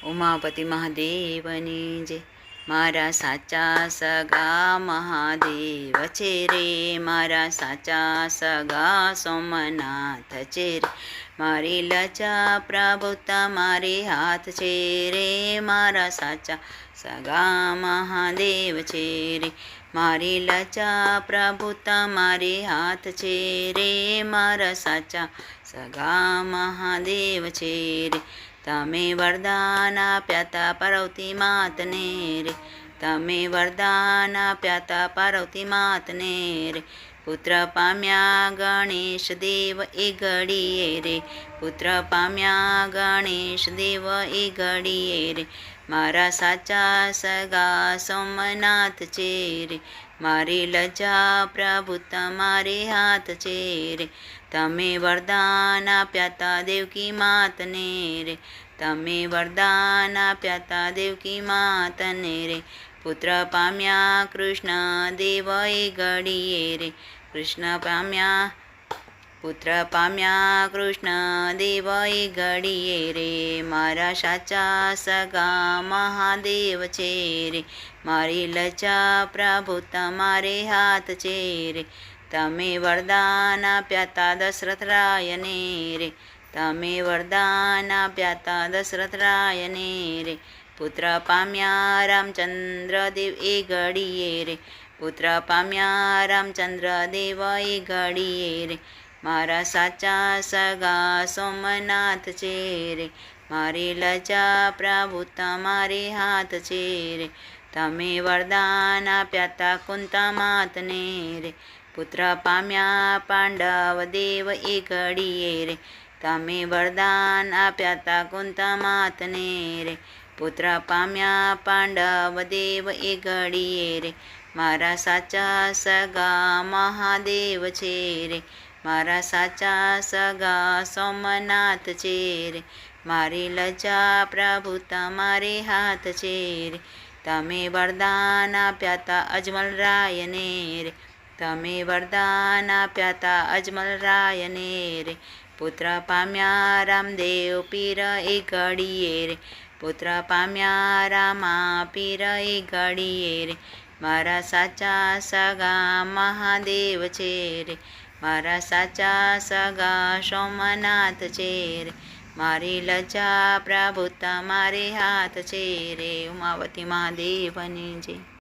ઉમાપતિ મહાદેવની જય. મારા સાચા સગા મહાદેવ છે રે, મારા સાચા સગા સોમનાથ છે રે. મારી લજા પ્રભુ તમારે હાથ છે રે, મારા સાચા સગા મહાદેવ છે રે. મારી લજા પ્રભુ તમારે હાથ છે રે, મારા સાચા સગા મહાદેવ છે રે. તમે વરદાન આપ્યા તા પાર્વતી માતને રે, તમે વરદાન આપ્યા તા પાર્વતી માતને રે. પુત્ર પામ્યા ગણેશ દેવ એ ઘડીએ રે, પુત્ર પામ્યા ગણેશ દેવ એ ઘડીએ રે. મારા સાચા સગા સોમનાથ છે રે, મારી લજા પ્રભુ તમારે હાથ છે રે. તમે વરદાન આપ્યા તા દેવકી માતને રે, તમે વરદાન આપ્યા તા દેવકી માતને રે. પુત્ર પામ્યા કૃષ્ણ દેવ એ ઘડીએ રે, કૃષ્ણ પામ્યા પુત્ર પામ્યા કૃષ્ણ દેવ એ ઘડીએ રે. મારા સાચા સગા મહાદેવ છે રે, મારી લજા પ્રભુ તમારે હાથ છે રે. તમે વરદાન આપ્યા તા દશરથ રાયને રે, તમે વરદાન આપ્યા તા દશરથ રાયને રે. પુત્ર પામ્યા રામચંદ્ર દેવ એ ઘડીએ રે, પુત્ર પામ્યા રામચંદ્ર દેવ એ ઘડીએ રે. મારા સાચા સગા સોમનાથ છે રે, મારી લજા પ્રભુ તમારે હાથ છે રે. તમે વરદાન આપ્યા તા કુંતા માતને રે, પુત્ર પામ્યા પાંડવ દેવ એ ઘડીએ રે. તમે વરદાન આપ્યા તા કુંતા માતને રે, પુત્ર પામ્યા પાંડવ દેવ એ ઘડીએ રે. મારા સાચા સગા મહાદેવ છે રે, મારા સાચા સગા સોમનાથ છે રે. મારી લજા પ્રભુ તમારે હાથ છે રે. તમે વરદાન આપ્યા તા અજમલ રાયને રે, તમે વરદાન આપ્યા તા અજમલ રાયને રે. પુત્ર પામ્યા રામદેવ પીર એ ઘડીએ રે, પુત્ર પામ્યા રામા પીર એ ઘડીએ રે. મારા સાચા સગા મહાદેવ છે રે, મારા સાચા સગા સોમનાથ છે રે. મારી લજા પ્રભુ તમારે હાથ છે રે. ઉમાપતિ મહાદેવની જય.